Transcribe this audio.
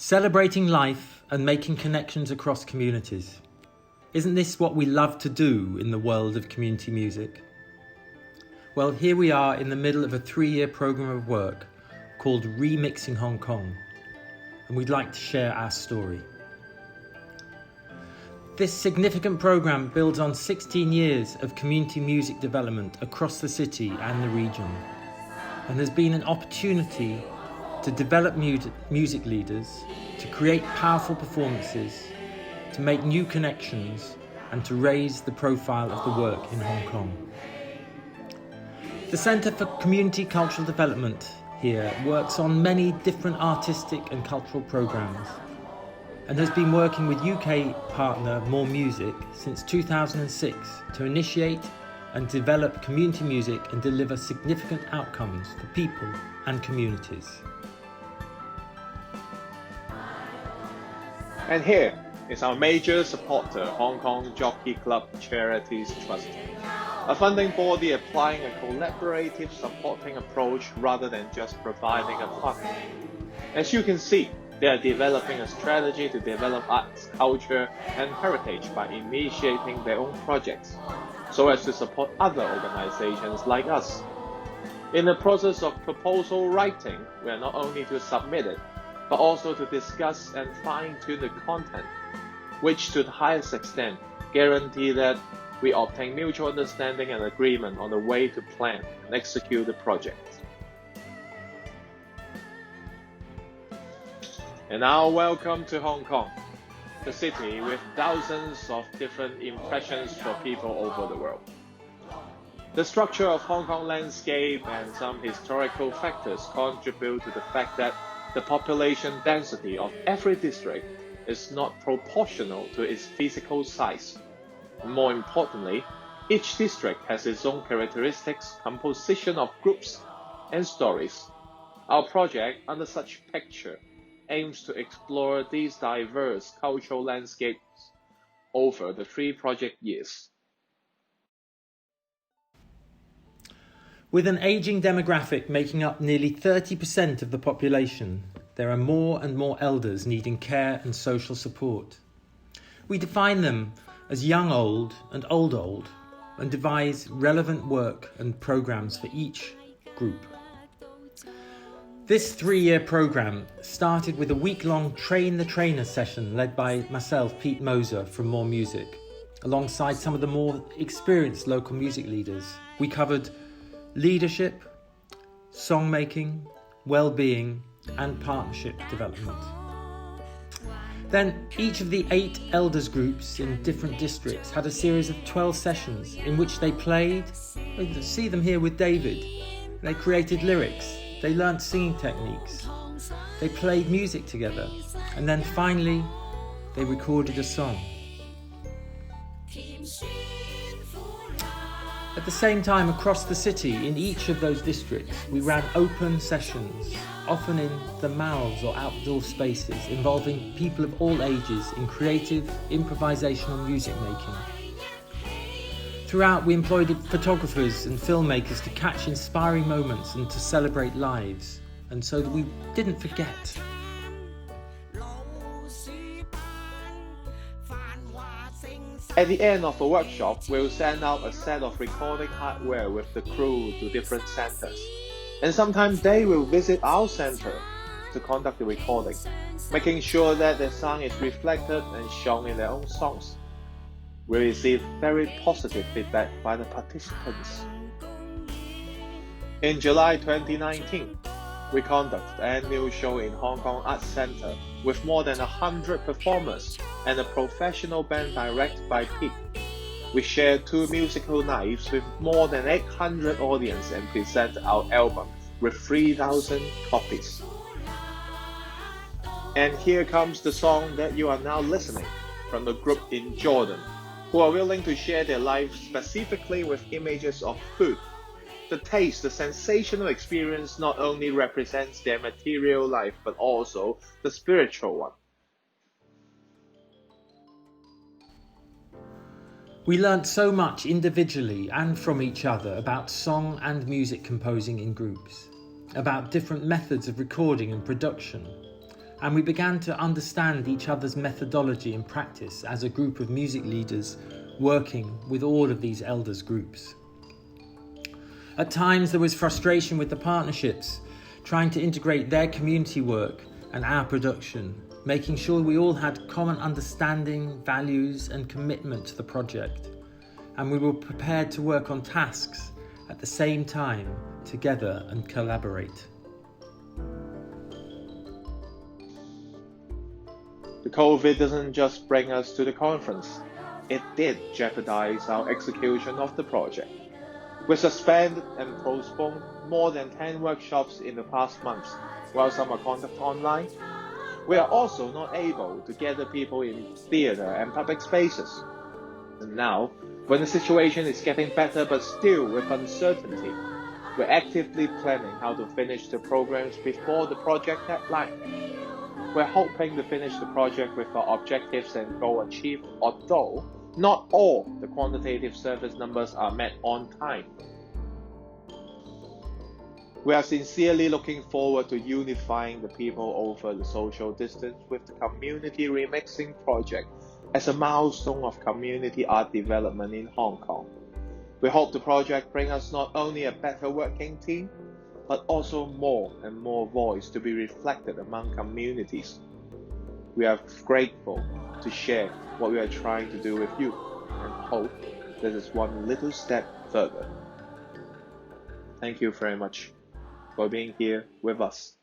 Celebrating life and making connections across communities. Isn't this what we love to do in the world of community music? Well, here we are in the middle of a 3-year programme of work called Remixing Hong Kong, and we'd like to share our story. This significant programme builds on 16 years of community music development across the city and the region, and has been an opportunity to develop music leaders, to create powerful performances, to make new connections, and to raise the profile of the work in Hong Kong. The Centre for Community Cultural Development here works on many different artistic and cultural programmes, and has been working with UK partner More Music since 2006 to initiate and develop community music and deliver significant outcomes for people and communities. And here is our major supporter, Hong Kong Jockey Club Charities Trust, a funding body applying a collaborative supporting approach rather than just providing a fund. As you can see, they are developing a strategy to develop arts, culture and heritage by initiating their own projects, so as to support other organizations like us. In the process of proposal writing, we are not only to submit it, but also to discuss and fine-tune the content, which to the highest extent guarantee that we obtain mutual understanding and agreement on the way to plan and execute the project. And now welcome to Hong Kong, the city with thousands of different impressions for people over the world. The structure of Hong Kong landscape and some historical factors contribute to the fact that the population density of every district is not proportional to its physical size. More importantly, each district has its own characteristics, composition of groups, and stories. Our project, under such picture, aims to explore these diverse cultural landscapes over the 3 project years. With an ageing demographic making up nearly 30% of the population, there are more and more elders needing care and social support. We define them as young old and old old, and devise relevant work and programmes for each group. This 3-year programme started with a week-long Train the Trainer session led by myself, Pete Moser from More Music, alongside some of the more experienced local music leaders. We covered leadership, songmaking, well-being and partnership development. Then each of the 8 elders groups in different districts had a series of 12 sessions in which they played. You see them here with David. They created lyrics, they learnt singing techniques, they played music together, and then finally they recorded a song. At the same time, across the city, in each of those districts, we ran open sessions, often in the mouths or outdoor spaces, involving people of all ages in creative, improvisational music making. Throughout, we employed photographers and filmmakers to catch inspiring moments and to celebrate lives, and so that we didn't forget. At the end of the workshop, we'll send out a set of recording hardware with the crew to different centres. And sometimes they will visit our centre to conduct the recording, making sure that their sound is reflected and shown in their own songs. We received very positive feedback by the participants. In July 2019, we conducted an annual show in Hong Kong Arts Centre with more than 100 performers and a professional band directed by Pete. We shared 2 musical nights with more than 800 audience and presented our album with 3,000 copies. And here comes the song that you are now listening from the group in Jordan, who are willing to share their life specifically with images of food. The taste, the sensational experience not only represents their material life but also the spiritual one. We learnt so much individually and from each other about song and music composing in groups, about different methods of recording and production, and we began to understand each other's methodology and practice as a group of music leaders working with all of these elders groups. At times there was frustration with the partnerships, trying to integrate their community work and our production, making sure we all had common understanding, values and commitment to the project, and we were prepared to work on tasks at the same time together and collaborate. The COVID doesn't just bring us to the conference, it did jeopardize our execution of the project. We suspended and postponed more than 10 workshops in the past months, while some are conducted online. We are also not able to gather people in theatre and public spaces. And now, when the situation is getting better but still with uncertainty, we're actively planning how to finish the programs before the project deadline. We're hoping to finish the project with our objectives and goal achieved, although not all the quantitative service numbers are met on time. We are sincerely looking forward to unifying the people over the social distance with the Community Remixing Project as a milestone of community art development in Hong Kong. We hope the project brings us not only a better working team, but also more and more voice to be reflected among communities. We are grateful to share what we are trying to do with you and hope this is one little step further. Thank you very much for being here with us.